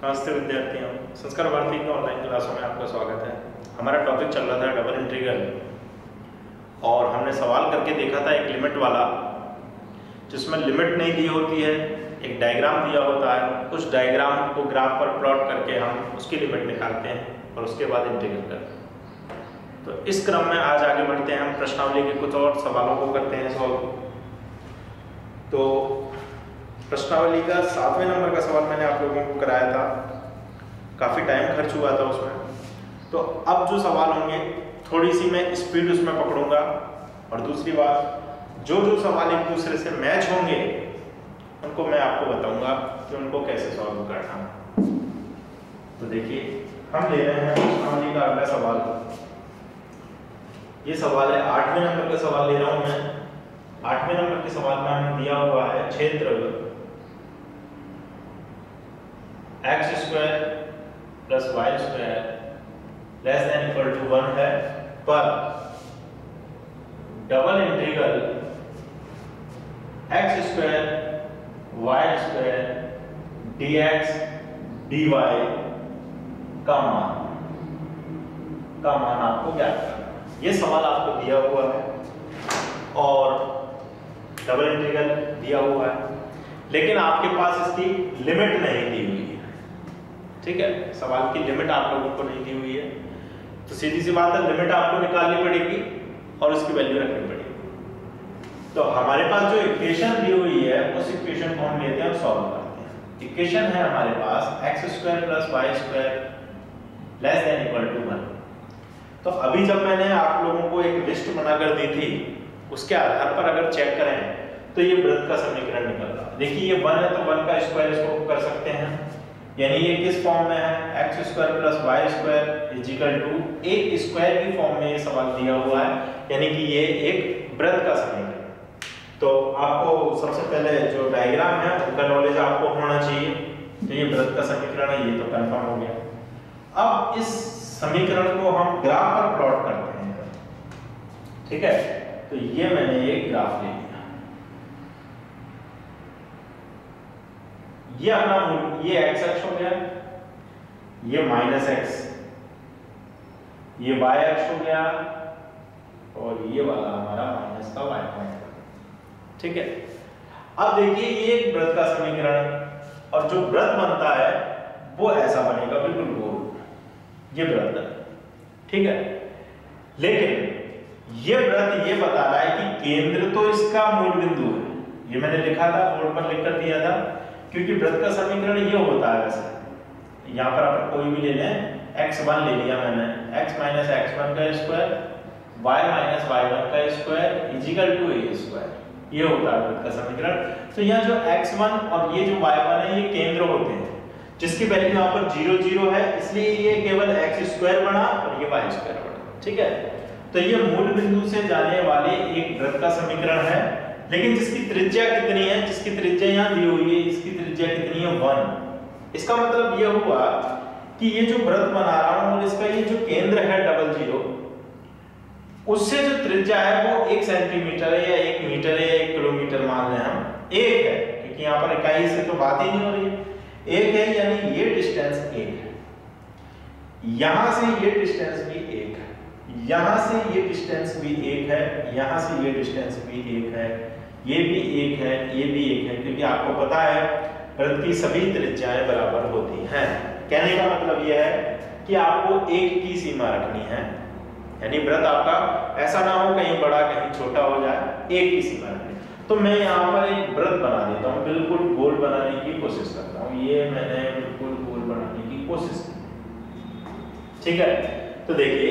नमस्ते विद्यार्थियों, संस्कार भारती की ऑनलाइन क्लासों में आपका स्वागत है। हमारा टॉपिक चल रहा था डबल इंटीग्रल और हमने सवाल करके देखा था एक लिमिट वाला, जिसमें लिमिट नहीं दी होती है, एक डायग्राम दिया होता है। उस डायग्राम को ग्राफ पर प्लॉट करके हम उसकी लिमिट निकालते हैं और उसके बाद इंटीग्रल करते हैं। तो इस क्रम में आज आगे बढ़ते हैं, हम प्रश्नावली के कुछ और सवालों को करते हैं सॉल्व। तो प्रश्नावली का 7वें नंबर का सवाल मैंने आप लोगों को कराया था, काफ़ी टाइम खर्च हुआ था उसमें। तो अब जो सवाल होंगे थोड़ी सी मैं स्पीड उसमें पकड़ूंगा, और दूसरी बात जो जो सवाल एक दूसरे से मैच होंगे उनको मैं आपको बताऊंगा कि उनको कैसे सॉल्व करना। तो देखिए, हम ले रहे हैं प्रश्नावली का अगला सवाल। ये सवाल है 8वें नंबर का सवाल ले रहा हूं मैं। 8वें नंबर के सवाल में हमें दिया हुआ है क्षेत्र x² + y² <= 1 है, पर double integral x² y² dx dy का मान आपको ज्ञात करना है। ये सवाल आपको दिया हुआ है और डबल इंटीग्रल दिया हुआ है, लेकिन आपके पास इसकी लिमिट नहीं दी हुई है। ठीक है, सवाल की लिमिट आप लोगों को नहीं दी हुई है, तो सीधी सी बात है, लिमिट आपको निकालनी पड़ेगी और उसकी वैल्यू रखनी पड़ेगी। तो हमारे पास जो इक्वेशन दी हुई है उस इक्वेशन को हम लेते हैं और सॉल्व करते हैं। इक्वेशन है हमारे पास x² + y² <= 1। तो अभी जब मैंने आप लोगों को एक लिस्ट बनाकर दी थी, उसके आधार पर अगर चेक करें तो ये वृत्त का समीकरण निकल रहा है। देखिए, ये 1 है तो 1 का स्क्वायर इसको कर सकते हैं, यानी ये किस फॉर्म में है, x² + y² = एक स्क्वायर की फॉर्म में ये सवाल दिया हुआ है, यानी कि ये एक वृत्त का समीकरण। तो आपको सबसे पहले जो डायग्राम है उनका नॉलेज आपको होना चाहिए। तो ये वृत्त का समीकरण है, ये तो कंफर्म हो गया। अब इस समीकरण को हम ग्राफ पर प्लॉट करते हैं। ठीक है, तो ये मैंने एक ग्राफ ले लिया। ये अपना ये x अक्ष हो गया, ये -x, ये y अक्ष हो गया, और ये वाला हमारा माइनस का y पॉइंट। ठीक है, अब देखिए, ये एक वृत्त का समीकरण है और जो वृत्त बनता है वो ऐसा बनेगा, बिल्कुल गोल। ये वृत्त है, ठीक है, लेकिन ये वृत्त ये बता रहा है कि केंद्र तो इसका मूल बिंदु है। ये मैंने लिखा था, बोर्ड पर लिखकर दिया था, क्योंकि वृत्त का समीकरण ये होता है। वैसे यहाँ पर आप कोई भी ले लें, x1 ले लिया मैंने, x - x1 का स्क्वायर, y - y1 का स्क्वायर = a²। ये होता है वृत्त का समीकरण। तो यहाँ जो x1 और ये जो y1 है, ये केंद्र होते हैं, जिसकी वैल्यू यहाँ पर 0, 0 है, इसलिए ये केवल x² बना और ये y² बना। ठीक है, तो ये मूल बिंदु से जाने वाले एक वृत्त का समीकरण है, लेकिन जिसकी त्रिज्या कितनी है, जिसकी त्रिज्या यहाँ दी हुई है, इसकी त्रिज्या कितनी है, 1। इसका मतलब ये हुआ कि ये जो वृत्त बना रहा हूं और इसका ये जो केंद्र है 00, उससे जो त्रिज्या है वो 1 सेंटीमीटर है या 1 मीटर है या 1 किलोमीटर मान लें हम, 1 है, क्योंकि यहाँ पर इकाई से तो बात ही नहीं हो रही है। 1 है, यानी ये डिस्टेंस 1 है, यहां से ये डिस्टेंस भी 1 है, यहां से ये डिस्टेंस भी 1 है, यहां से ये डिस्टेंस भी 1 है, ये भी 1 है, ये भी 1 है, क्योंकि आपको पता है वृत्त की सभी त्रिज्याएं बराबर होती हैं। कहने का मतलब यह है कि आपको 1 की सीमा रखनी है, यानी वृत्त आपका ऐसा ना हो कहीं बड़ा कहीं छोटा हो जाए, 1 की सीमा रखनी। तो मैं यहाँ पर एक वृत्त बना देता हूँ, बिल्कुल गोल बनाने की कोशिश करता हूँ। ये मैंने बिल्कुल गोल बनाने की कोशिश की। ठीक है, तो देखिए,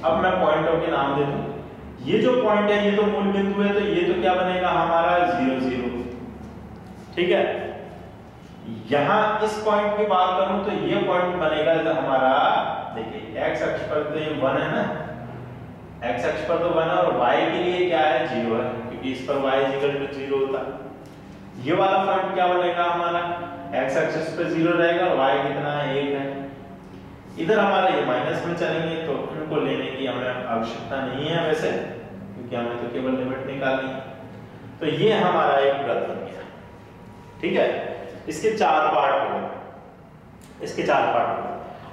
अब मैं पॉइंटों के नाम दे दूं। ये जो पॉइंट है ये तो मूल बिंदु है, तो ये तो क्या बनेगा हमारा 0, 0। ठीक है, यहां इस पॉइंट की बात करूं तो ये पॉइंट बनेगा हमारा, देखिए x अक्ष पर तो ये 1 है ना, x अक्ष पर तो 1 है, और y के लिए क्या है, 0 है, क्योंकि इस पर y = 0 होता है। ये वाला पॉइंट क्या बनेगा हमारा, x अक्ष पे 0 रहेगा और y कितना है, 1 है। इधर हमारा ये माइनस में चलेंगे, तो इनको लेने की हमें आवश्यकता नहीं है वैसे, क्योंकि हमें तो केवल लिमिट निकालनी है। तो ये हमारा एक वृत्त बन गया। ठीक है, इसके 4 पार्ट हो गए। इसके 4 पार्ट हो गए।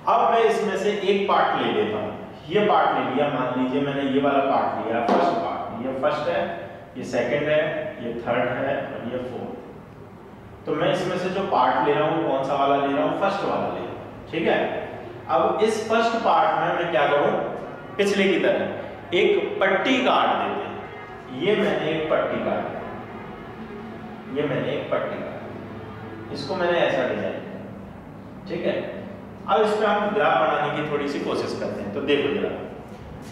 अब मैं इसमें से एक पार्ट ले लेता हूँ। ये पार्ट ले लिया, मान लीजिए मैंने ये वाला पार्ट लिया, फर्स्ट पार्ट। ये फर्स्ट है, ये सेकंड है, ये थर्ड है और ये फोर्थ। तो मैं इसमें से जो पार्ट ले रहा हूँ कौन सा वाला ले रहा हूँ? फर्स्ट वाला ले रहा हूँ, ठीक है। अब इस फर्स्ट पार्ट में मैं क्या करूँ? पिछले की तरह एक पट्टी काट देते हैं। ये मैंने एक पट्टी काटी, ये मैंने एक पट्टी काटी, इसको मैंने ऐसा डिजाइन किया, ठीक है। अब इस पे हम ग्राफ बनाने की थोड़ी सी कोशिश करते हैं। तो देखो जरा,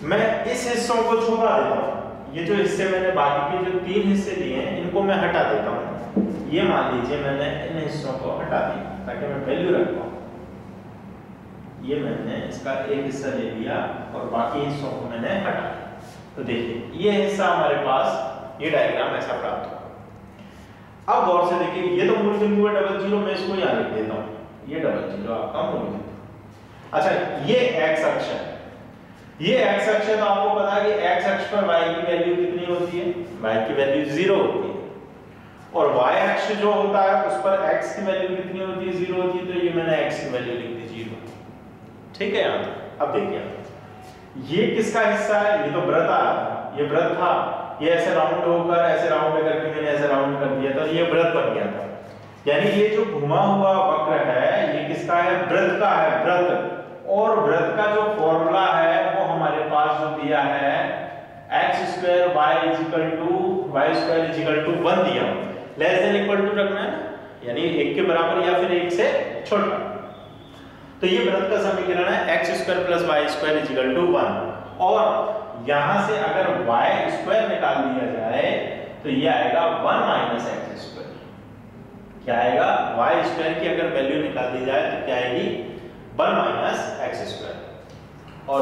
मैं इस हिस्सों को छुपा देता हूँ। ये जो हिस्से मैंने बाकी के जो 3 हिस्से दिए हैं इनको मैं हटा देता हूँ। ये मान लीजिए मैंने इन हिस्सों को हटा दिया ताकि मैं वैल्यू रख पाऊँ। ये मैंने इसका एक हिस्सा ले लिया और बाकी हिस्सों को मैंने हटा दिया। तो देखिए ये हिस्सा हमारे पास, ये डायग्राम ऐसा प्राप्त हुआ। अब गौर से देखिए, ये तो मूल बिंदु है डबल जीरो, मैं इसको यहाँ लिख देता हूँ। ये डबल जीरो आपका मूल बिंदु। अच्छा, ये एक्स अक्ष है, ये एक्स अक्ष है। तो आपको पता है कि एक्स अक्ष पर y की वैल्यू कितनी होती है? y की वैल्यू 0 होती है। और y अक्ष जो होता है उस पर x की वैल्यू कितनी होती है? 0 होती है। तो ये मैंने x की वैल्यू लिख दी 0, ठीक है। यहाँ अब देखिए ये किसका हिस्सा है? ये तो वृत्त आ रहा था, ये वृत्त था, ये ऐसे राउंड होकर ऐसे राउंड करके मैंने ऐसे राउंड कर दिया था, ये वृत्त बन गया था। यानी ये जो घुमा हुआ वक्र है ये किसका है? वृत्त का है, वृत्त। और वृत्त का जो फॉर्मूला है वो हमारे पास जो दिया है x² y = 1 दिया, लेस देन इक्वल टू रखना है, यानी 1 के बराबर या फिर 1 से छोटा। तो ये वृत्त का समीकरण है x² + y² = 1। और यहां से अगर y² निकाल दिया जाए तो ये आएगा 1 - x²। क्या आएगा? y² की अगर वैल्यू निकाल दी जाए तो क्या आएगी? 1 - x²। और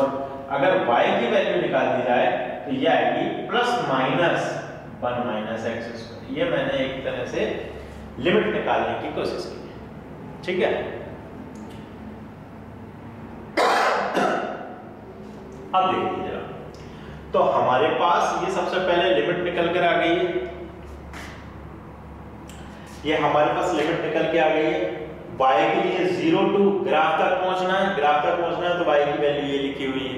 अगर y की वैल्यू निकाल दी जाए तो ये आएगी ±1 - x²। ये मैंने एक तरह से लिमिट निकालने की कोशिश की है, ठीक है। अब देखिए जरा, तो हमारे पास ये सबसे पहले लिमिट निकल कर आ गई है। ये हमारे पास लिमिट निकल के आ गई है। y के लिए 0 to ग्राफ तक पहुंचना है, ग्राफ तक पहुंचना है तो y की वैल्यू ये लिखी हुई है,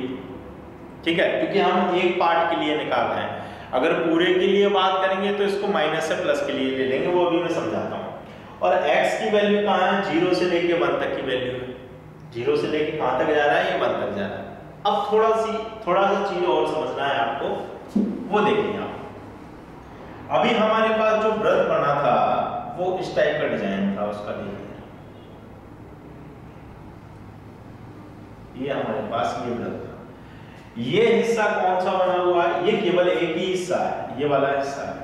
ठीक है। क्योंकि हम एक पार्ट के लिए निकाल रहे हैं, अगर पूरे के लिए बात करेंगे तो इसको माइनस से प्लस के लिए ले लेंगे, वो अभी मैं समझाता हूँ। और x की वैल्यू कहाँ है? 0 से लेके 1 तक की वैल्यू है। 0 से लेके कहाँ तक जा रहा है? ये 1 तक जा रहा है। अब थोड़ा सा चीज और समझना है आपको, वो देखिए आप। अभी हमारे पास जो वृत्त बना था वो इस टाइप का डिजाइन था उसका, देखिए ये हमारे पास ये वृत्त था। ये हिस्सा कौन सा बना हुआ है? ये केवल एक ही हिस्सा है, ये वाला हिस्सा है।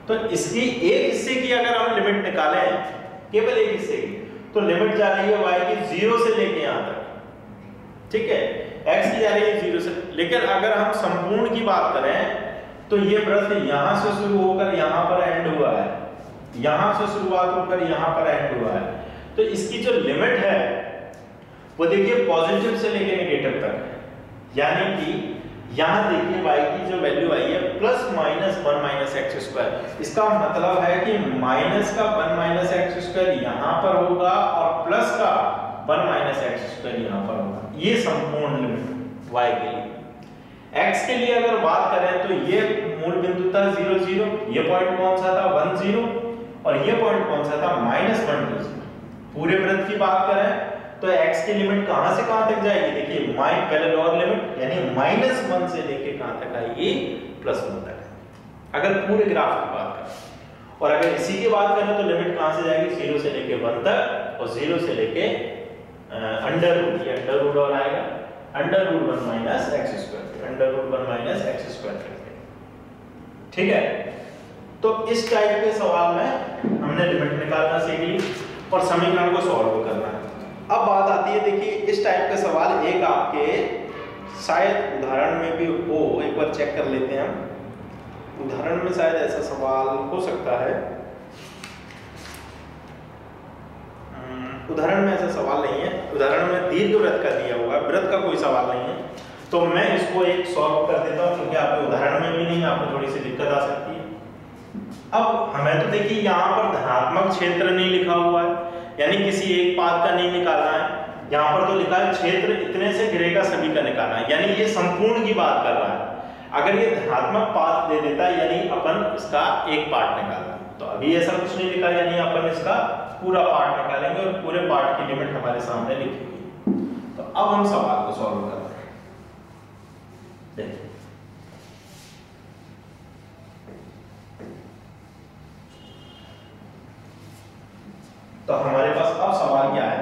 तो इसकी एक हिस्से की अगर हम लिमिट निकालें, केवल एक हिस्से की, तो लिमिट जा रही है y की 0 से लेके यहां तक, ठीक है। x की जा रही है 0 से, लेकिन अगर हम संपूर्ण की बात करें तो ये वृत्त यहां से शुरू होकर यहां पर एंड हुआ है, यहां से शुरुआत होकर यहां पर एंड हुआ है। तो इसकी जो लिमिट है वो देखिए पॉजिटिव से लेके नेगेटिव तक है। यानी कि यहां देखिए y की जो वैल्यू आई है ±1 - x²। इसका मतलब है कि माइनस का 1 - x² यहां पर होगा और प्लस का 1 - x² यहां पर होगा। ये संपूर्ण लिमिट y के लिए। x के लिए अगर बात करें तो ये मूल बिंदु था 0 0, ये पॉइंट कौन सा था? 1 0, और ये पॉइंट कौन सा था? -1 2 0। पूरे वृत्त की बात करें तो x की लिमिट कहां से कहां तक जाएगी? देखिए पहले लोअर लिमिट यानी -1 से लेके कहां तक आएगी? +1 तक, अगर पूरे ग्राफ की बात करें। और अगर इसी की बात करें तो लिमिट कहां से जाएगी? 0 से लेके 1 तक, और 0 से लेके अंडर रूट और आएगा √1 - x², √1 - x², ठीक है। तो इस टाइप के सवाल में हमने लिमिट निकालना सीख ली और समीकरण को सॉल्व करना है। अब बात आती है, देखिए इस टाइप का सवाल एक आपके शायद उदाहरण में भी हो, एक बार चेक कर लेते हैं हम। उदाहरण में शायद ऐसा सवाल हो सकता है, उदाहरण में ऐसा सवाल नहीं है। उदाहरण में दीर्घवृत्त का दिया हुआ है, वृत्त का कोई सवाल नहीं है, तो मैं इसको एक सॉल्व कर देता हूँ, क्योंकि आपके उदाहरण में भी नहीं, आपको थोड़ी सी दिक्कत आ सकती है। अब हमें तो देखिए यहाँ पर धनात्मक क्षेत्र नहीं लिखा हुआ है, यानी किसी एक पाद का नहीं निकाल यहाँ पर तो लिखा है क्षेत्र इतने से घिरेगा सभी का निकालना, यानी ये संपूर्ण की बात कर रहा है। अगर ये धनात्मक पार्ट दे देता यानी अपन इसका एक पार्ट निकालना, तो अभी ऐसा कुछ नहीं लिखा, यानी अपन इसका पूरा पार्ट निकालेंगे और पूरे पार्ट की लिमिट हमारे सामने लिखी हुई। तो अब हम सवाल को सॉल्व कर रहे हैं। देखिए तो हमारे पास अब सवाल क्या है,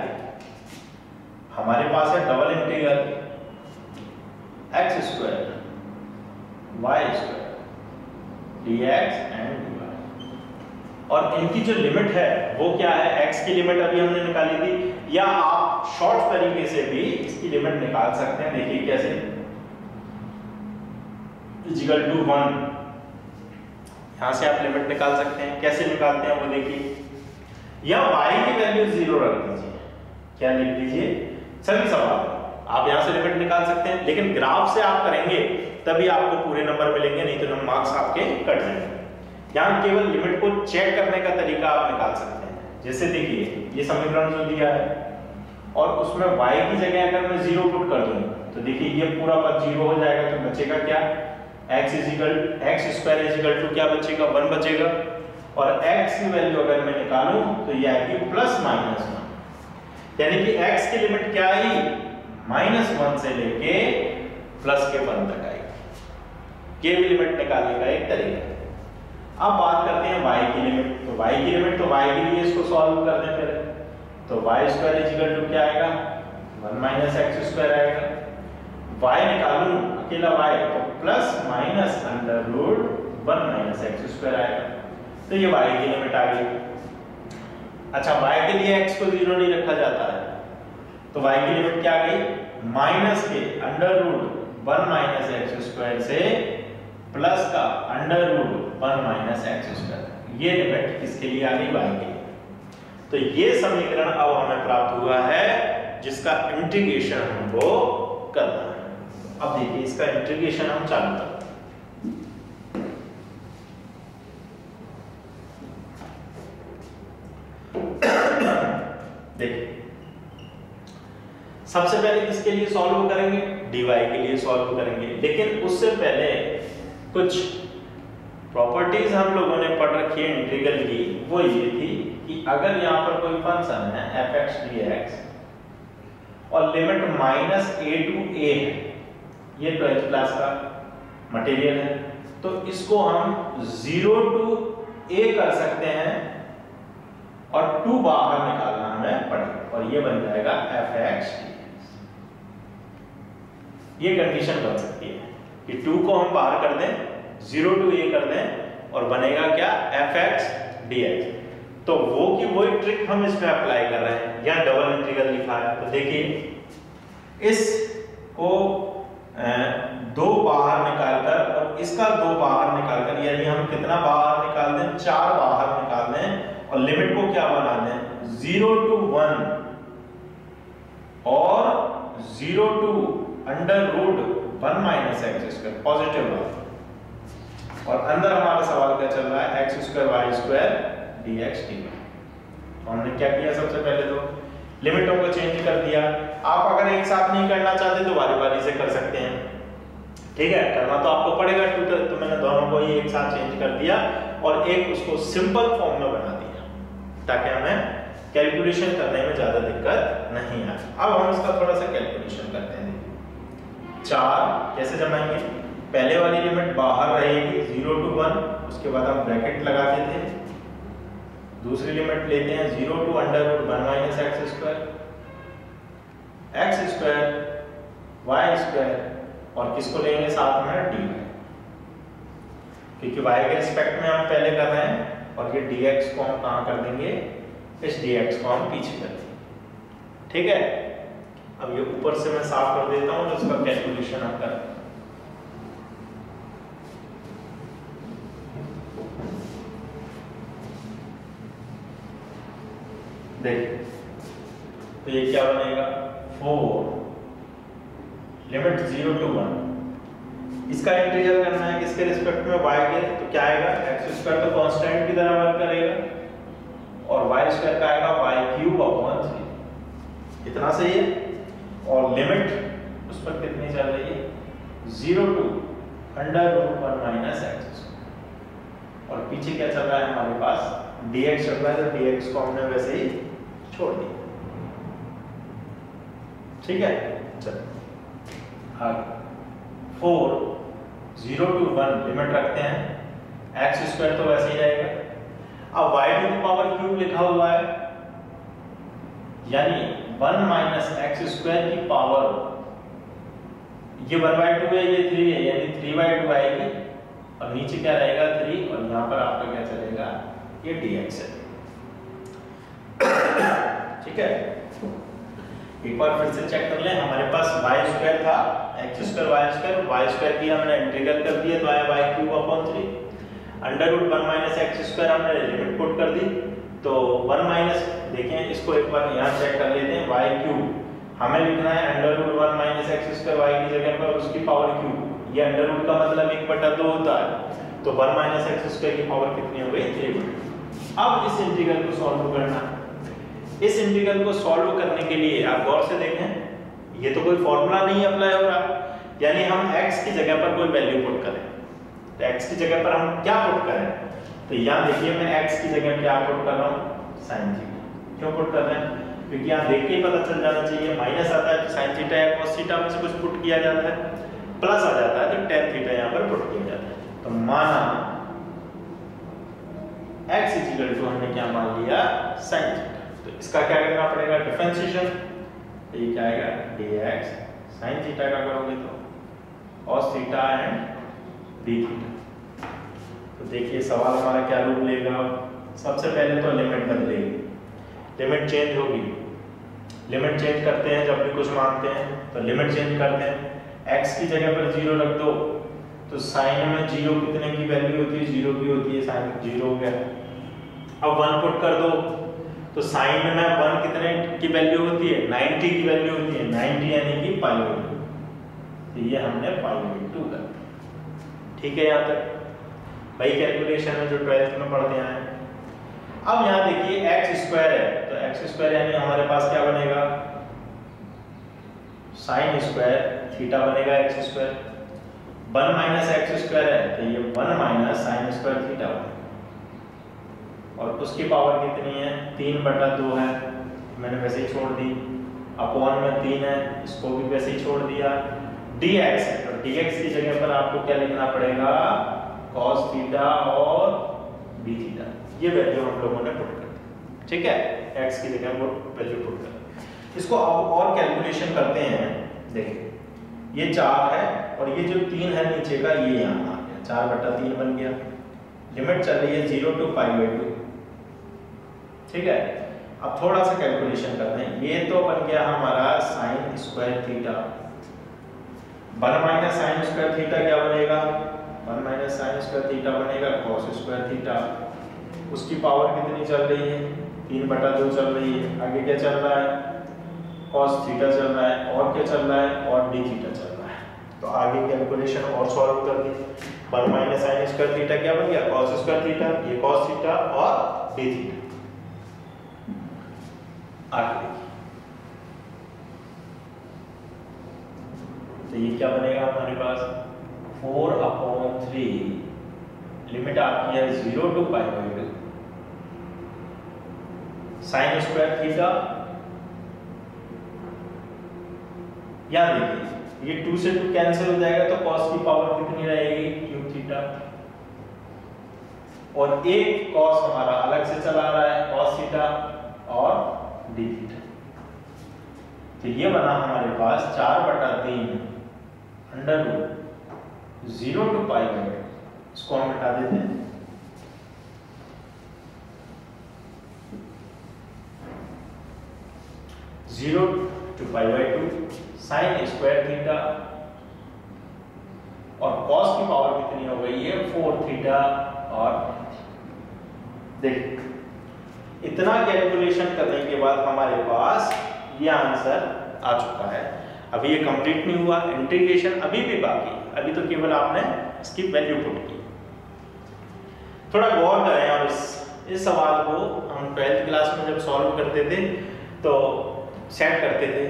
हमारे पास है double integral x square y square dx and dy, और इनकी जो लिमिट है वो क्या है, x की लिमिट अभी हमने निकाली थी, या आप शॉर्ट तरीके से भी इसकी लिमिट निकाल सकते हैं। देखिए कैसे, इक्वल टू 1, यहां से आप लिमिट निकाल सकते हैं। कैसे निकालते हैं वो देखिए, या y की वैल्यू 0 रख दीजिए, क्या लिख दीजिए, सभी सवाल आप यहां से लिमिट निकाल सकते हैं, लेकिन ग्राफ से आप करेंगे तभी आपको पूरे नंबर मिलेंगे, नहीं तो मार्क्स आपके कट जाएंगे। यहाँ केवल लिमिट को चेक करने का तरीका आप निकाल सकते हैं। जैसे देखिए ये समीकरण जो दिया है और उसमें y की जगह अगर मैं 0 पुट कर दूं तो देखिए ये पूरा पद 0 हो जाएगा, तो बचेगा क्या, x स्क्वायर इक्वल टू क्या बचेगा, 1 बचेगा, और x की वैल्यू अगर मैं निकालूं तो ये आएगी प्लस माइनस 1, यानी कि x की लिमिट क्या आई, -1 से लेके प्लस के 1 तक आएगी। ये भी लिमिट निकालने का एक तरीका है। अब बात करते हैं y की लिमिट, तो y की लिमिट तो y के लिए इसको सॉल्व कर दें पहले, तो y स्क्वायर इक्वल टू क्या आएगा, 1 माइनस x स्क्वायर आएगा, y निकालूं अकेला y तो plus minus under root 1 minus x square आएगा, तो ये y की लिमिट आ गई। अच्छा y के लिए x को 0 नहीं रखा जाता है, तो y की लिमिट क्या आ गई, माइनस के under root 1 minus x square से प्लस का under root 1 minus x square, ये लिमिट किसके लिए आ गई, y के लिए। तो ये समीकरण अब हमें प्राप्त हुआ है जिसका इंटीग्रेशन हमको करना है। अब देखिए इसका इंटीग्रेशन हम चालू करते हैं। देखिए सबसे पहले किसके लिए सॉल्व करेंगे, dy के लिए सॉल्व करेंगे, लेकिन उससे पहले कुछ प्रॉपर्टीज हम लोगों ने पढ़ रखी है इंटीग्रल की, वो ये थी कि अगर यहाँ पर कोई फंक्शन है f(x) dx और लिमिट -a टू a है, ये 12th क्लास का मटेरियल है, तो इसको हम 0 टू a कर सकते हैं और 2 बाहर निकालना हमें पड़ेगा, और ये बन जाएगा f(x) dx। ये कंडीशन बन सकती है कि 2 को हम बाहर कर दें, 0 टू a कर दें, और बनेगा क्या, f(x) dx। तो वो की वही ट्रिक हम इसमें अप्लाई कर रहे हैं, यहाँ डबल इंटीग्रल लिखा है, तो देखिए इसको 2 बाहर निकालकर और इसका 2 बाहर निकालकर, यानी हम कितना बाहर निकाल दें, 4 बाहर निकाल दें, और लिमिट को क्या बना दें, 0 टू 1 और 0 to under root 1 minus x square, positive वाला, और अंदर हमारा सवाल क्या चल रहा है, x square y square dx dy। हमने क्या किया, सबसे पहले तो लिमिटों को चेंज कर दिया। आप अगर एक साथ नहीं करना चाहते तो बारी बारी से कर सकते हैं, ठीक है, करना तो आपको पड़ेगा ट्यूटर, तो मैंने दोनों को ही एक साथ चेंज कर दिया और एक उसको सिंपल फॉर्म में बना दिया ताकि हमें कैलकुलेशन करने में ज्यादा दिक्कत नहीं आए। अब हम इसका थोड़ा सा कैलकुलेशन करते हैं। 4 कैसे जमाएंगे, पहले वाली लिमिट बाहर रहेगी 0 टू 1, उसके बाद हम ब्रैकेट लगाते थे, दूसरी लिमिट लेते हैं 0 to under root 1 minus x square y square, और किसको लेंगे साथ में, dy, क्योंकि y के रिस्पेक्ट में हम पहले कर रहे हैं, और ये dx को हम कहां कर देंगे, इस dx को हम पीछे कर देंगे, ठीक है। अब ये ऊपर से मैं साफ कर देता हूं, तो इसका कैलकुलेशन हम करें। देखिए तो ये क्या बनेगा, 4 लिमिट 0 टू 1, इसका इंटीग्रल करना है किसके रिस्पेक्ट में, y के, तो क्या आएगा, x स्क्वायर तो कांस्टेंट की तरह वर्क करेगा, और y स्क्वायर का आएगा y क्यूब अपॉन 3, इतना सही है। और लिमिट उस पर कितनी चल रही है, 0 to √1 - x²। और पीछे क्या चल रहा है हमारे पास, dx चल रहा है, तो dx को हमने वैसे ही छोड़ दिया। ठीक है, चलो आगे 4 0 to 1 लिमिट रखते हैं, x² तो वैसे ही रहेगा। अब y³ लिखा हुआ है, यानी 1 - x² की पावर, ये 1/2 है, ये 3 है, यानी 3/2 आएगी। और नीचे क्या रहेगा 3, और यहाँ पर आपका क्या चलेगा, ये dx है। ठीक है, एक बार फिर से चेक कर लें। हमारे पास y² था, x² y² की हमने इंटीग्रल कर दिया, तो आया y³/3। √1 - x² हमने लिमिट पुट कर दी, तो 1 देखें इसको एक बार यहाँ चेक कर लेते हैं। y³ हमें लिखना है √1 - x² y की जगह पर उसकी पावर क्यूब। ये अंडर का मतलब 1/2 होता है, तो 1 - x² की पावर कितनी हो गई, 3/2। अब इस इंटीग्रल को सॉल्व करना। इस इंटीग्रल को सॉल्व करने के लिए आप गौर से देखें, ये तो कोई फॉर्मूला नहीं अप्लाई हो रहा, यानी हम x की जगह पर कोई वैल्यू पुट करें। तो x की जगह पर हम क्या पुट करें, तो यहाँ देखिए मैं x की जगह क्या पुट कर रहा हूँ, sin थीटा। क्यों पुट कर रहे हैं, क्योंकि यहाँ देख के ही पता चल जाना चाहिए, माइनस आता है तो sin थीटा या cos थीटा में से कुछ पुट किया जाता है, प्लस आ जाता है तो tan थीटा यहाँ पर पुट किया जाता है। तो माना x = हमने क्या मान लिया, sin थीटा। तो इसका क्या करना पड़ेगा, डिफरेंशिएशन। तो ये क्या आएगा, dx sin थीटा का करोगे तो cos theta and d theta. तो देखिए सवाल हमारा क्या रूप लेगा, सबसे पहले तो लिमिट बदलेगी, लिमिट चेंज होगी। लिमिट चेंज करते हैं जब भी कुछ मानते हैं, तो लिमिट चेंज करते हैं, x की जगह पर 0 रख दो, तो sin में 0 कितने की वैल्यू होती है, 0 की होती है, sin 0 हो गया। अब 1 पुट कर दो, तो sin में 1 कितने की वैल्यू होती है, 90 की वैल्यू होती है, 90 यानी कि π/2। तो ये हमने π/2 कर दिया। ठीक है, यहाँ तक भाई कैलकुलेशन में जो 12th में पढ़ते हैं। अब यहाँ देखिए x² है, तो x² यानी हमारे पास क्या बनेगा, sin² थीटा बनेगा x²। 1 - x² है, तो ये 1 - sin² थीटा बनेगा। और उसकी पावर कितनी है, 3/2 है, मैंने वैसे ही छोड़ दी। अपॉन में 3 है, इसको भी वैसे ही छोड़ दिया। dx है, तो dx की जगह पर आपको क्या लिखना पड़ेगा, cos थीटा और d थीटा। ये वैल्यू हम लोगों ने पुट कर दी। ठीक है, x की जगह वो वैल्यू पुट कर। इसको अब और कैलकुलेशन करते हैं। देखिए ये 4 है, और ये जो 3 है नीचे का, ये यहाँ आ गया, 4/3 बन गया। लिमिट चल रही है 0 to π/2। ठीक है, अब थोड़ा सा कैलकुलेशन करते हैं। ये तो बन गया हमारा sin² थीटा। 1 - sin² थीटा क्या बनेगा, 1 - sin² थीटा बनेगा cos² थीटा। उसकी पावर कितनी चल रही है, 3/2 चल रही है। आगे क्या चल रहा है, cos थीटा चल रहा है, और क्या चल रहा है, और d थीटा चल रहा है। तो आगे कैलकुलेशन और सॉल्व कर दी। 1 - sin² थीटा क्या बन गया, cos² थीटा, ये cos थीटा और d थीटा। आगे देखिए, तो ये क्या बनेगा हमारे पास, 4/3 लिमिट आपकी है 0 to π/2 sin² थीटा। यहाँ देखिए ये 2 से 2 कैंसिल हो जाएगा, तो cos की पावर कितनी रहेगी, क्यूब थीटा। और एक cos हमारा अलग से चला रहा है, cos थीटा और d थीटा। तो ये बना हमारे पास 4/3 √0 to π/2। इसको हम हटा देते हैं। (0 to π/2 sin² थीटा, और cos की पावर कितनी हो गई है, 4 थीटा। और देखिए इतना कैलकुलेशन करने के बाद हमारे पास ये आंसर आ चुका है। अभी ये कंप्लीट नहीं हुआ, इंटीग्रेशन अभी भी बाकी, अभी तो केवल आपने इसकी वैल्यू पुट की। थोड़ा गौर करें, और इस सवाल को हम 12th क्लास में जब सॉल्व करते थे तो सेट करते थे,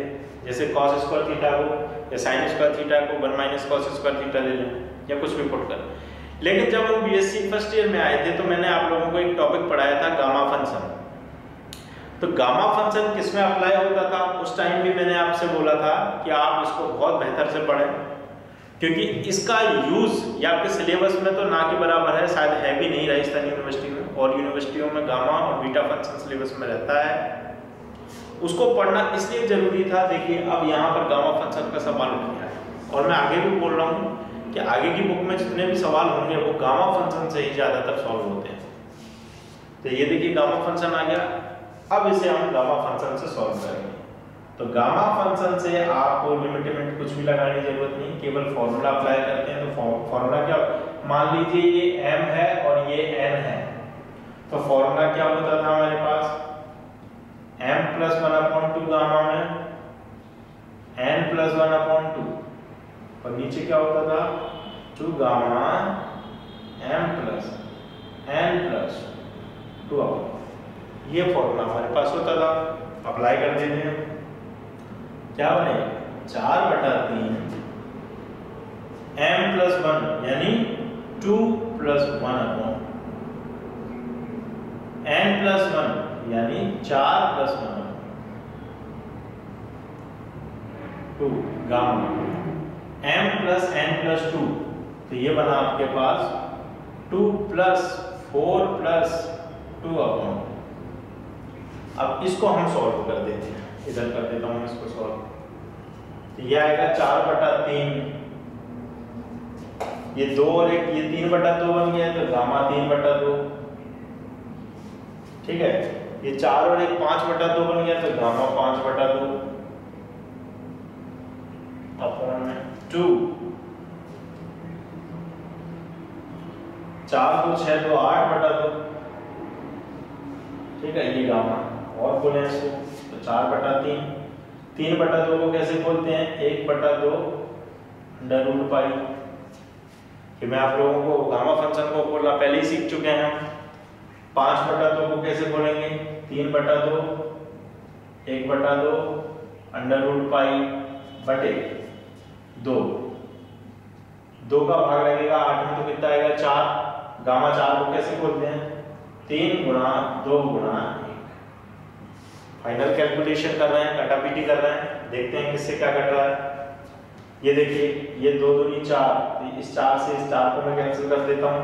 जैसे cos स्क्वायर थीटा को या sin स्क्वायर थीटा को 1 माइनस cos स्क्वायर थीटा ले लें या कुछ भी पुट कर। लेकिन जब हम बीएससी फर्स्ट ईयर में आए थे तो मैंने आप लोगों को एक टॉपिक पढ़ाया था गामा फंक्शन। तो गामा फंक्शन किस में अप्लाई होता था, उस टाइम भी मैंने आपसे बोला था कि आप इसको बहुत बेहतर से पढ़ें, क्योंकि इसका यूज या आपके सिलेबस में तो ना के बराबर है, शायद है भी नहीं राजस्थान यूनिवर्सिटी में, और यूनिवर्सिटियों में गामा और बीटा फंक्शन सिलेबस में रहता है। उसको पढ़ना इसलिए जरूरी था। देखिए अब यहाँ पर गामा फंक्शन का सवाल उठ गया है, और मैं आगे भी बोल रहा हूँ कि आगे की बुक में जितने भी सवाल होंगे वो गामा फंक्शन से ही ज्यादातर सॉल्व होते हैं। तो ये देखिए गामा फंक्शन आ गया, अब इसे हम गामा फंक्शन से सॉल्व करेंगे। तो गामा फंक्शन से आपको लिमिट कुछ भी लगाने की जरूरत नहीं, केवल फॉर्मूला अप्लाई करते हैं। तो फॉर्मूला क्या, मान लीजिए ये m है और ये n है, तो फॉर्मूला क्या होता था हमारे पास, m प्लस 1/2 गामा में n प्लस 1/2, और नीचे क्या होता था 2 gamma m plus n plus 2। ये फॉर्मूला हमारे पास होता था, अप्लाई कर देते हैं। क्या बने 4/3 m प्लस 1 यानी 2 प्लस 1 n प्लस 1 यानी 4 plus 1 2 gamma m plus n plus 2, तो ये बना आपके पास 2 प्लस 4 प्लस 2। अब इसको हम सॉल्व कर देते हैं, इधर कर देता हूं इसको सॉल्व। तो ये आएगा 4/3, ये 2 और 1 ये 3/2 बन गया, तो गामा 3/2। ठीक है, ये 4 और 1 5/2 बन गया, तो गामा 5/2 अपॉन में 2। 4 2 6 2 8/2। ठीक है, ये गामा और बोले इसको, तो 4/3। 3/2 को कैसे बोलते हैं, 1/2 √π। कि मैं आप लोगों को गामा फंक्शन को बोलना पहले ही सीख चुके हैं हम। 5/2 को कैसे बोलेंगे, 3/2 1/2 √π बटे 2। 2 का भाग लगेगा 8 में, तो कितना आएगा 4। गामा 4 को कैसे बोलते हैं, 3 गुणा 2 गुणा 1। फाइनल कैलकुलेशन कर रहे हैं, कटापीटी कर रहे हैं, देखते हैं किससे क्या कट रहा है। ये देखिए ये 2 दूनी 4, इस 4 से इस 4 को मैं कैंसिल कर देता हूँ,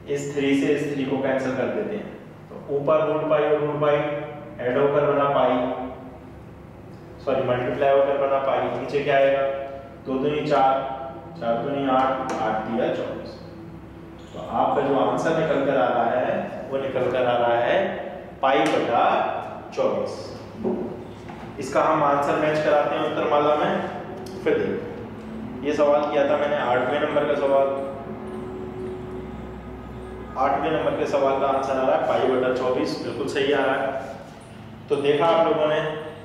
इस 3 से इस 3 को कैंसिल कर देते हैं, तो ऊपर √π और √π ऐड होकर बना पाई, सॉरी मल्टीप्लाई होकर बना पाई। नीचे क्या आएगा, 2 दूनी 4 4 दूनी 8 8 दिया 24। तो आपका जो आंसर निकल कर आ रहा है वो निकल कर आ रहा है π/24। इसका हम आंसर मैच कराते हैं उत्तरमाला में। फिर देखिए ये सवाल किया था मैंने 8वें नंबर का सवाल, 8वें नंबर के सवाल का आंसर आ रहा है π/24, बिल्कुल सही आ रहा है। तो देखा आप लोगों ने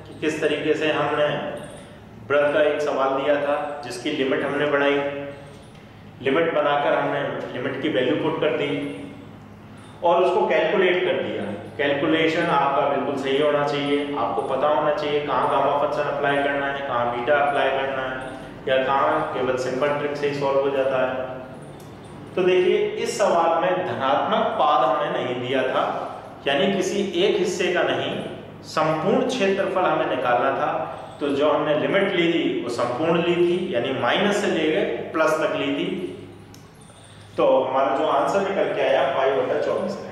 कि किस तरीके से हमने वृत्त का एक सवाल दिया था जिसकी लिमिट हमने बनाई, लिमिट बनाकर हमने लिमिट की वैल्यू पुट कर दी और उसको कैलकुलेट कर दिया। कैलकुलेशन आपका बिल्कुल सही होना चाहिए, आपको पता होना चाहिए कहाँ गामा फंक्शन अप्लाई करना है, कहाँ बीटा अप्लाई करना है, या कहाँ केवल सिंपल ट्रिक से ही सॉल्व हो जाता है। तो देखिए इस सवाल में धनात्मक पाद हमने नहीं दिया था, यानी किसी एक हिस्से का नहीं, संपूर्ण क्षेत्रफल हमें निकालना था। तो जो हमने लिमिट ली थी वो संपूर्ण ली थी, यानी माइनस से लेकर प्लस तक ली थी। तो हमारा जो आंसर निकल के आया π/24 है।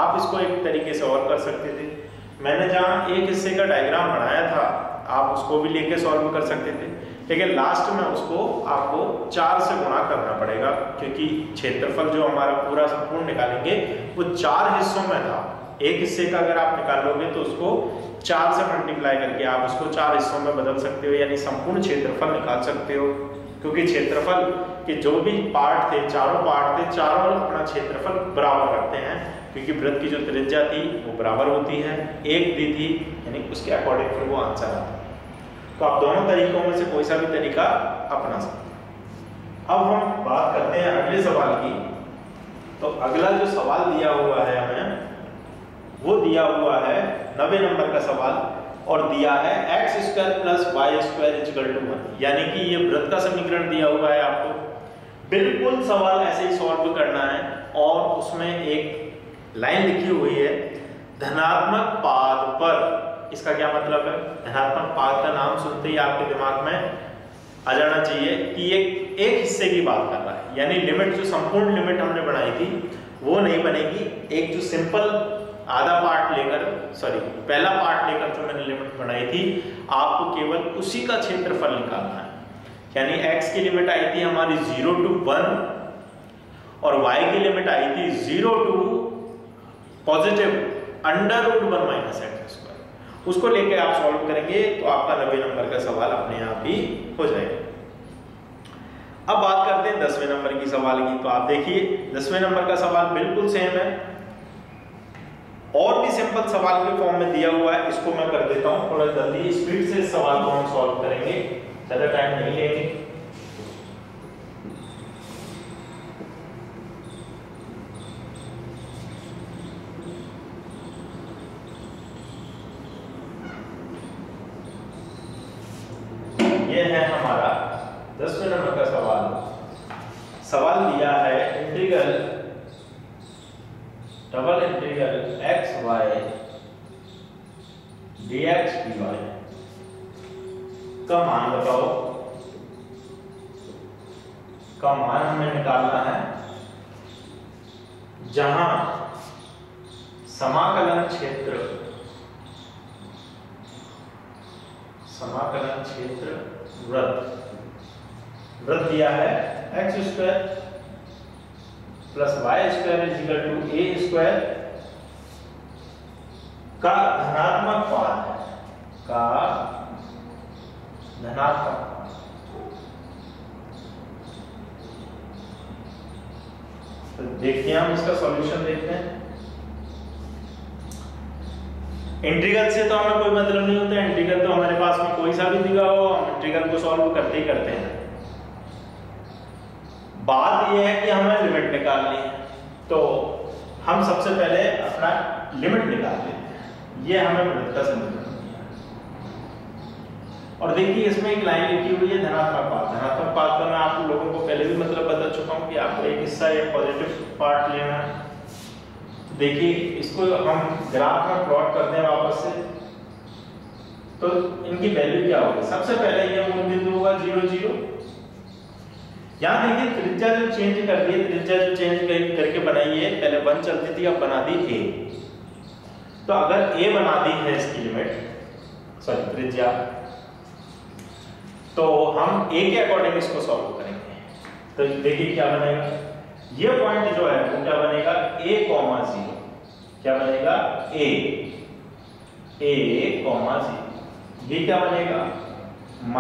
आप इसको एक तरीके से और कर सकते थे, मैंने जहाँ एक हिस्से का डायग्राम बनाया था आप उसको भी लेके सॉल्व कर सकते थे, लेकिन लास्ट में उसको आपको 4 से गुणा करना पड़ेगा, क्योंकि क्षेत्रफल जो हमारा पूरा संपूर्ण निकालेंगे वो 4 हिस्सों में था। एक हिस्से का अगर आप निकालोगे तो उसको 4 से मल्टीप्लाई करके आप उसको 4 हिस्सों में बदल सकते हो, यानी संपूर्ण क्षेत्रफल निकाल सकते हो। क्योंकि क्षेत्रफल के जो भी पार्ट थे, चारों पार्ट थे, चारों अपना क्षेत्रफल बराबर रखते हैं, क्योंकि वृत्त की जो त्रिज्या थी वो बराबर होती है, एक दी थी, यानी उसके अकॉर्डिंग फिर वो आंसर आता है। तो आप दोनों तरीकों में से कोई सा भी तरीका अपना सकते हैं। अब हम बात करते हैं अगले सवाल की। तो अगला जो सवाल दिया हुआ है हमें, वो दिया हुआ है 90 नंबर का सवाल, और दिया है X square plus Y square equal to 1, यानी कि ये वृत्त का समीकरण दिया हुआ है आपको। बिल्कुल सवाल ऐसे ही सॉल्व करना है और उसमें एक लाइन लिखी हुई है धनात्मक पाद पर। इसका क्या मतलब है? धनात्मक पाद का नाम सुनते ही आपके दिमाग में आ जाना चाहिए कि एक हिस्से की बात कर रहा है, यानी लिमिट जो संपूर्ण लिमिट हमने बनाई थी वो नहीं बनेगी। एक जो सिंपल आधा पार्ट लेकर, सॉरी पहला पार्ट लेकर जो मैंने लिमिट बनाई थी, आपको केवल उसी का क्षेत्रफल निकालना है। यानी x की लिमिट आई थी हमारी 0 to 1 और y की लिमिट आई थी 0 to positive √1 minus x square. उसको लेके आप सॉल्व करेंगे तो आपका 90 नंबर का सवाल अपने आप ही हो जाएगा। अब बात करते हैं 10वें नंबर की सवाल की। तो आप देखिए 10वें नंबर का सवाल बिल्कुल सेम है और भी सिंपल सवाल के फॉर्म में दिया हुआ है। इसको मैं कर देता हूं थोड़ा जल्दी, स्पीड से इस सवाल को हम सॉल्व करेंगे, ज्यादा टाइम नहीं लेंगे। ये है हमारा 10वें नंबर का सवाल। सवाल दिया है integral double integral x y dx dy का मान बताओ। का मान हमें निकालना है जहां समाकलन क्षेत्र वृत्त दिया है X square plus Y square is equal to A square का धनात्मक पाद है, का धनात्मक पाद। तो देखिए हम इसका सॉल्यूशन देखते हैं। इंटीग्रल से तो हमें कोई मतलब नहीं होता, इंटीग्रल तो हमारे पास में कोई सा भी दिया हो हम इंटीग्रल को सॉल्व करते ही करते हैं। बात यह है कि हमें लिमिट निकालनी है, तो हम सबसे पहले अपना लिमिट निकाल लेते हैं। ये हमें वृत्त का समीकरण दिया है और देखिए इसमें एक लाइन लिखी हुई है धनात्मक पाद। धनात्मक पाद का मैं आप लोगों को पहले भी मतलब बता चुका हूं कि आपको एक हिस्सा एक पॉजिटिव पार्ट लेना है। तो देखिए इसको हम ग्राफ में प्लॉट करते हैं वापस से, तो इनकी वैल्यू क्या होगी। सबसे पहले ये मूल बिंदु होगा 0 0। यहाँ देखिए त्रिज्या जो चेंज कर दी है, त्रिज्या जो चेंज करके बनाई है, पहले 1 चलती थी अब बना दी a। तो अगर a बना दी है इसकी लिमिट, सॉरी त्रिज्या, तो हम a के अकॉर्डिंग इसको सॉल्व करेंगे। तो देखिए क्या बनेगा, ये पॉइंट जो है वो क्या बनेगा a, 0 क्या बनेगा a, 0। ये क्या बनेगा -a,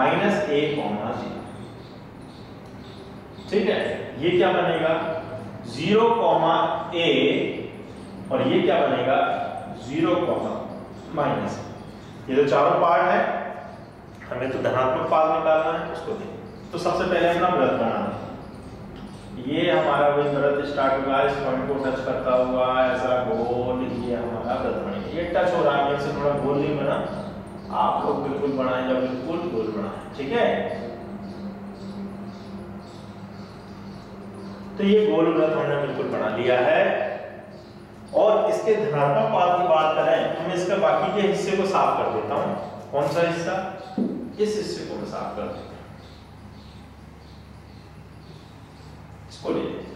0। ठीक है, ये क्या बनेगा 0, a और ये क्या बनेगा 0, -। ये जो चारों पार्ट है हमें तो धनात्मक पाद निकालना है, उसको देखिए। तो सबसे पहले अपना वृत्त बनाना है। ये हमारा वही वृत्त स्टार्ट हुआ, इस पॉइंट को टच करता हुआ ऐसा गोल, ये हमारा वृत्त बनेगा। ये टच हो रहा है, मेरे से थोड़ा गोल नहीं बना, आप लोग बिल्कुल बनाएं जब बिल्कुल गोल बनाएं, ठीक है। तो ये गोल वृत्त हमने बिल्कुल बना लिया है और इसके धनात्मक पाद की बात करें तो मैं इसके बाकी के हिस्से को साफ कर देता हूं। कौन सा हिस्सा? इस हिस्से को मैं साफ कर देता हूं, इसको ले लेते।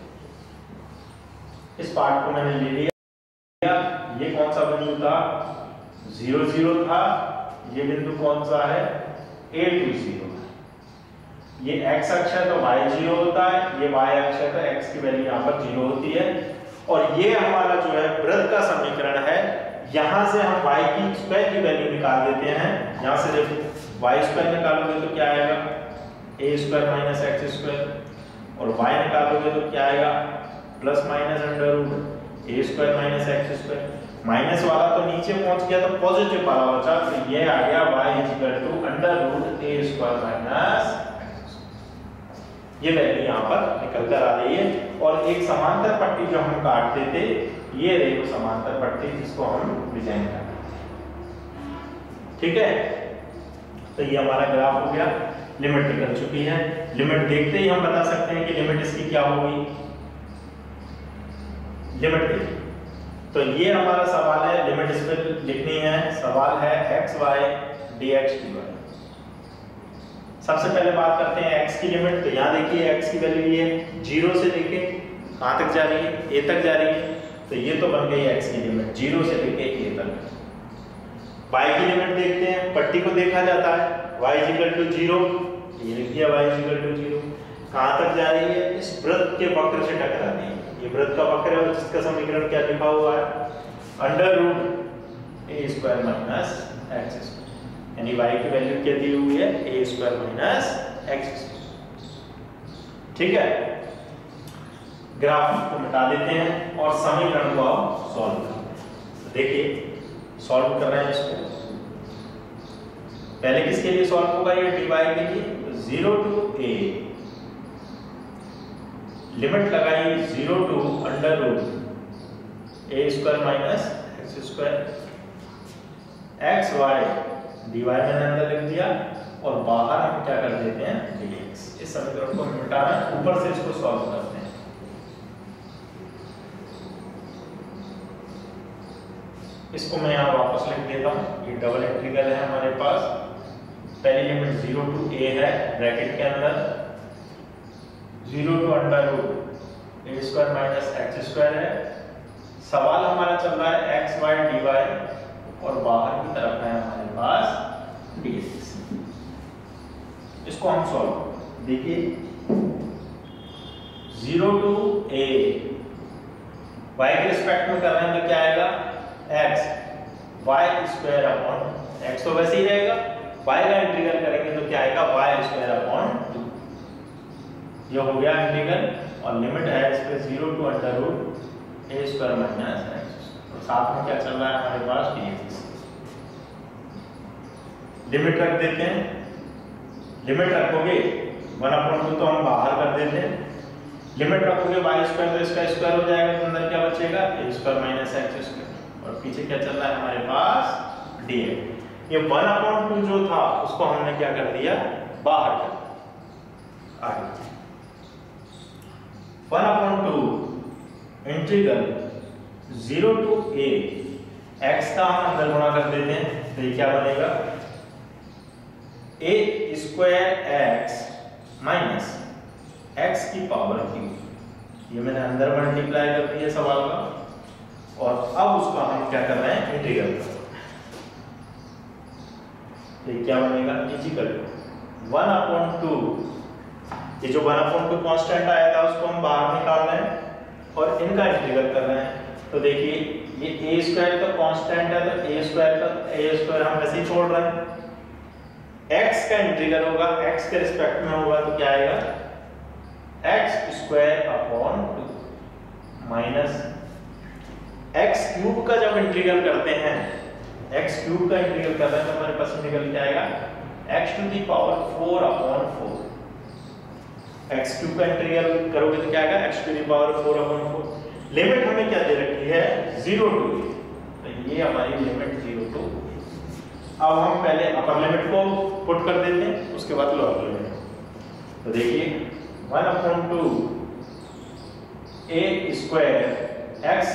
इस पार्ट को मैंने ले लिया। ये कौन सा बिंदु था 0 0 था, ये बिंदु कौन सा है a to 0। ये x अक्ष है तो y 0 होता है, ये y अक्ष है तो x की वैल्यू यहाँ पर 0 होती है। और ये हमारा जो है वृत्त का समीकरण है, यहाँ से हम y की स्क्वायर की वैल्यू निकाल देते हैं। यहाँ से देखो y स्क्वायर निकालोगे तो क्या आएगा a square minus x square और y निकालोगे तो क्या आएगा plus minus √ a square minus x square. Minus वाला तो नीचे पहुंच गया तो पॉजिटिव वाला बचा, तो ये आ गया y √a स्क्वायर माइनस, ये वैल्यू यहाँ पर निकल कर आ रही है। और एक समांतर पट्टी जो हम काटते थे, ये रही वो समांतर पट्टी जिसको हम डिजाइन करते हैं। ठीक है, तो ये हमारा ग्राफ हो गया, लिमिट निकल चुकी है। लिमिट देखते ही हम बता सकते हैं कि लिमिट इसकी क्या होगी। लिमिट देखिए, तो ये हमारा सवाल है, लिमिट इस पर लिखनी है। सवाल है एक्स वाई dx dy। सबसे पहले बात करते हैं x की लिमिट। तो यहाँ देखिए x की वैल्यू ये 0 से लेके कहाँ तक जा रही है, a तक जा रही है। तो ये तो बन गई x की लिमिट 0 से लेके a तक। y की लिमिट देखते हैं, पट्टी को देखा जाता है, y = 0, ये लिख दिया y = 0। कहाँ तक जा रही है, इस वृत्त के वक्र से टकराती है। ये वृत्त का वक्र है जिसका समीकरण क्या लिखा हुआ है, √a² - x², यानी y की वैल्यू क्या दी हुई है, a² - x²। ठीक है, ग्राफ को मिटा देते हैं और समीकरण को आप सॉल्व करते हैं। देखिए सॉल्व कर रहे हैं इसको, पहले किसके लिए सॉल्व होगा, ये dy के लिए। 0 to a, लिमिट लगाई 0 to √a² - x², x y dy मैंने अंदर लिख दिया और बाहर हम क्या कर देते हैं, dx। इस समीकरण को मिटाना, ऊपर से इसको सॉल्व करते हैं। इसको मैं यहाँ वापस लिख देता हूँ, ये डबल इंटीग्रल है हमारे पास। पहली लिमिट 0 to a है, ब्रैकेट के अंदर 0 to √a² - x² है। सवाल हमारा चल रहा है x y dy और बाहर की तरफ है हमारे पास dx। इसको हम सॉल्व, देखिए 0 to a, y के रिस्पेक्ट में कर रहे हैं तो क्या आएगा, x y² / x तो वैसे ही रहेगा, y का इंटीग्रल करेंगे तो क्या आएगा, y² / 2। ये हो गया इंटीग्रल और लिमिट है इस पे 0 to √a² - x, और साथ में क्या चल रहा है हमारे पास, dx। लिमिट रख देते हैं, लिमिट रखोगे 1/2 तो हम बाहर कर देते हैं, लिमिट रखोगे y² तो इसका स्क्वायर हो जाएगा, तो अंदर क्या बचेगा, a² - x², और पीछे क्या चल रहा है हमारे पास, dx। ये 1/2 जो था उसको हमने क्या कर दिया, बाहर कर दिया। आगे 1/2 इंटीग्रल 0 to a, x का हम अंदर गुणा कर देते हैं, तो ये क्या बनेगा, a² x - x³। ये मैंने अंदर मल्टीप्लाई कर दिया सवाल का, और अब उसका हम क्या कर रहे हैं, इंटीग्रल कर रहे हैं। ये क्या बनेगा, इक्वल 1/2, ये जो 1/2 कांस्टेंट आया था उसको हम बाहर निकाल रहे हैं और इनका इंटीग्रल कर रहे हैं। तो देखिए ये a² तो कांस्टेंट है, तो a² हम वैसे ही छोड़ रहे हैं। x का इंटीग्रल होगा, x के रिस्पेक्ट में होगा तो क्या आएगा, x² / 2 माइनस x³ का जब इंटीग्रल करते हैं, x³ का इंटीग्रल कर रहे हैं तो हमारे पास इंटीग्रल क्या आएगा, x⁴/4। x³ का इंटीग्रल करोगे तो क्या आएगा, x⁴/4। लिमिट हमें क्या दे रखी है, 0 to a, तो ये हमारी लिमिट 0 to a। अब हम पहले अपर लिमिट को पुट कर देते हैं, उसके बाद लोअर लिमिट। तो देखिए 1/2 a² x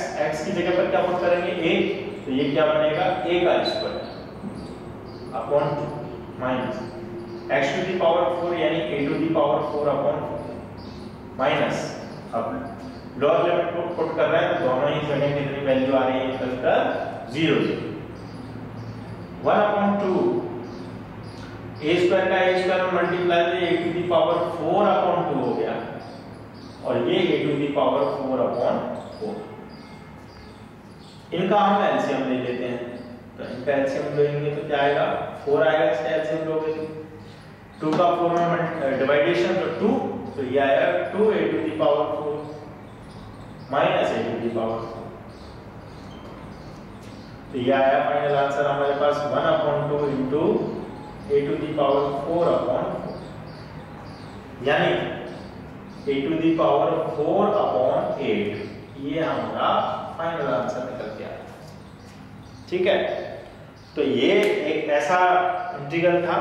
की जगह पर क्या पुट करेंगे, a, तो ये क्या बनेगा, a² / माइनस x⁴ यानी a⁴/4 माइनस, अब लोअर लिमिट को पुट कर रहे हैं तो दोनों ही जगह कितनी वैल्यू आ रही है, निकलकर 0। 1/2 a² का a² में मल्टीप्लाई तो a⁴/2 हो गया, और ये a⁴/4। इनका हम एलसीएम ले लेते हैं, तो इनका एलसीएम लेंगे तो क्या आएगा, 4 आएगा। इसका एलसीएम लोगे तो 2 का 4 में डिवाइडेशन तो 2, तो ये आएगा 2a⁴ माइनस a⁴। तो ये आया फाइनल आंसर हमारे पास 1/2 इंटू a⁴/4, यानी a⁴/8। ये हमारा फाइनल आंसर निकल के आया। ठीक है, तो ये एक ऐसा इंटीग्रल था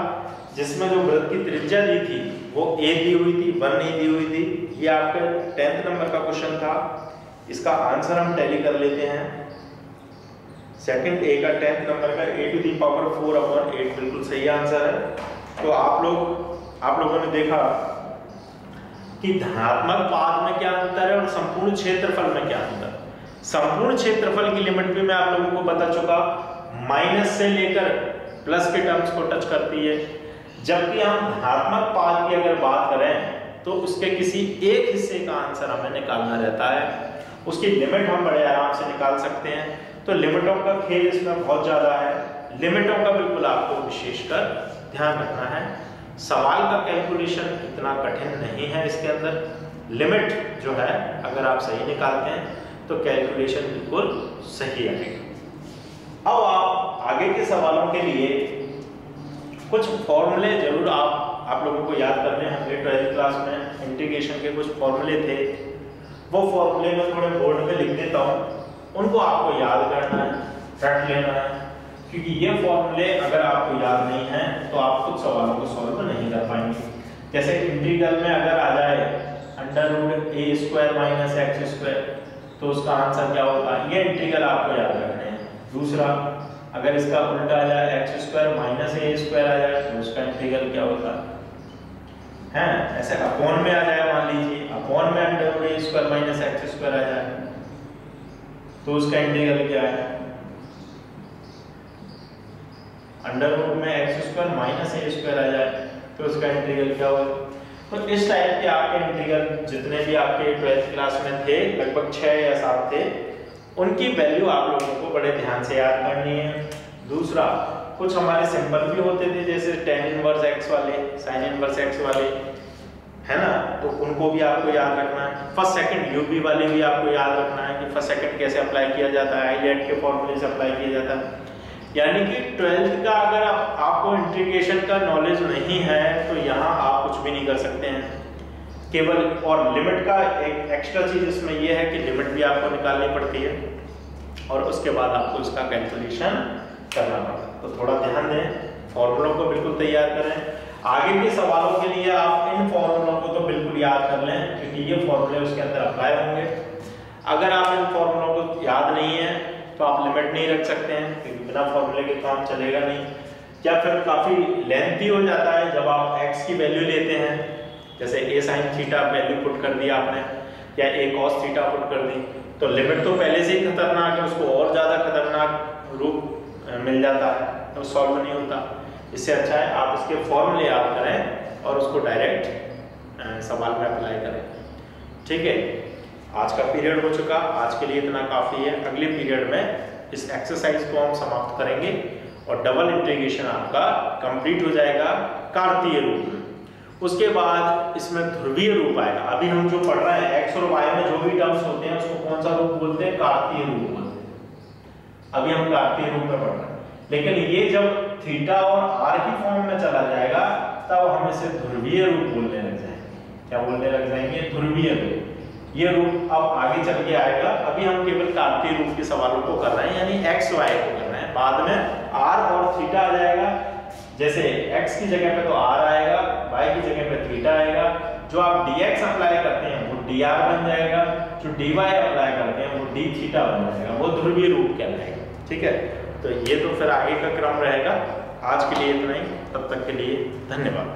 जिसमें जो वृत्त की त्रिज्या दी थी वो a दी हुई थी, 1 नहीं दी हुई थी। ये आपके 10th नंबर का क्वेश्चन था। इसका आंसर हम टैली कर लेते हैं। सेकंड ए का 10th नंबर का a⁴/8 बिल्कुल सही आंसर है। तो आप लोगों ने देखा कि धनात्मक पाद में क्या अंतर है और संपूर्ण क्षेत्रफल में क्या अंतर। संपूर्ण क्षेत्रफल की लिमिट भी मैं आप लोगों को बता चुका, माइनस से लेकर प्लस के टर्म्स को टच करती है। जबकि हम धनात्मक पाद की अगर बात करें तो उसके किसी एक हिस्से का आंसर हमें निकालना रहता है। उसकी लिमिट हम बड़े आराम से निकाल सकते हैं। तो लिमिटों का खेल इसमें बहुत ज्यादा है। लिमिटों का बिल्कुल आपको विशेषकर ध्यान रखना है। सवाल का कैलकुलेशन इतना कठिन नहीं है। इसके अंदर लिमिट जो है अगर आप सही निकालते हैं तो कैलकुलेशन बिल्कुल सही आएगा। अब आप आगे के सवालों के लिए कुछ फॉर्मूले जरूर आप लोगों को याद करने होंगे। 12th क्लास में इंटीग्रेशन के कुछ फॉर्मूले थे, वो फॉर्मूले मैं थोड़े बोर्ड में लिख देता हूँ, उनको आपको याद करना है, रट लेना है। क्योंकि ये फॉर्मूले अगर आपको याद नहीं है तो आप कुछ सवालों को सॉल्व नहीं कर पाएंगे। जैसे इंटीग्रल में अगर आ जाए √a² - x² तो उसका आंसर क्या होगा, ये इंटीग्रल आपको याद रखने हैं। दूसरा, अगर इसका उल्टा आ जाए x² - a² आ जाए तो उसका इंटीग्रल क्या होता है। ऐसे अपॉन में आ जाए, मान लीजिए अपॉन में √a² - x² आ जाए तो उसका इंटीग्रल क्या है, अंडर रूट में x² - a² आ जाए तो उसका इंटीग्रल क्या होगा। तो इस टाइप के आपके इंटीग्रल जितने भी आपके 12th क्लास में थे, लगभग 6 या 7 थे, उनकी वैल्यू आप लोगों को बड़े ध्यान से याद करनी है। दूसरा, कुछ हमारे सिंबल भी होते थे जैसे tan इनवर्स x वाले, sin इनवर्स x वाले, है ना, तो उनको भी आपको याद रखना है। फर्स्ट सेकंड यूबी वाले भी आपको याद रखना है कि फर्स्ट सेकंड कैसे अप्लाई किया जाता है, आईलेट के फॉर्मूले से अप्लाई किया जाता है। यानी कि 12th का अगर आपको इंटीग्रेशन का नॉलेज नहीं है तो यहाँ आप कुछ भी नहीं कर सकते हैं केवल। और लिमिट का एक एक्स्ट्रा चीज इसमें यह है कि लिमिट भी आपको निकालनी पड़ती है और उसके बाद आपको इसका कैलकुलेशन करना पड़ता है। तो थोड़ा ध्यान दें, फॉर्मूलों को बिल्कुल तैयार करें। आगे के सवालों के लिए आप इन फॉर्मूलों को तो बिल्कुल याद कर लें क्योंकि ये फॉर्मूले उसके अंदर अप्लाई होंगे। अगर आप इन फॉर्मूलों को याद नहीं है तो आप लिमिट नहीं रख सकते हैं क्योंकि बिना फॉर्मूले के काम चलेगा नहीं। या फिर काफी लेंथी हो जाता है जब आप x की वैल्यू लेते हैं, जैसे a sin theta value put कर दी आपने या a cos थीटा पुट कर दी, तो लिमिट तो पहले से ही खतरनाक है, उसको और ज्यादा खतरनाक रूप मिल जाता है तो सॉल्व नहीं होता। इससे अच्छा है आप इसके फॉर्मूले याद करें और उसको डायरेक्ट सवाल में अप्लाई करें। ठीक है, आज का पीरियड हो चुका, आज के लिए इतना काफी है। अगले पीरियड में इस एक्सरसाइज को हम समाप्त करेंगे और डबल इंटीग्रेशन आपका कंप्लीट हो जाएगा कार्तीय रूप में। उसके बाद इसमें ध्रुवीय रूप आएगा। अभी हम जो पढ़ रहे हैं x और y में जो भी टर्म्स होते हैं उसको कौन सा रूप बोलते हैं, कार्तीय रूप बोलते हैं। अभी हम कार्तीय रूप में पढ़ रहे हैं, लेकिन ये जब थीटा और r की फॉर्म में चला जाएगा तब हम इसे ध्रुवीय रूप बोलने लग जाएंगे। क्या बोलने लग जाएंगे, ध्रुवीय रूप। ये रूप अब आगे चल के आएगा। अभी हम केवल कार्तीय रूप के सवालों को कर रहे हैं, यानी x y को कर रहे हैं। बाद में r और थीटा आ जाएगा। जैसे x की जगह पे तो r आएगा, y की जगह पे थीटा आएगा। जो आप dx अप्लाई करते हैं वो dr बन जाएगा, जो dy अप्लाई करते हैं वो d थीटा बन जाएगा, वो ध्रुवीय रूप कहलाएगा। ठीक है, तो ये तो फिर आगे का क्रम रहेगा। आज के लिए इतना ही, तब तक के लिए धन्यवाद।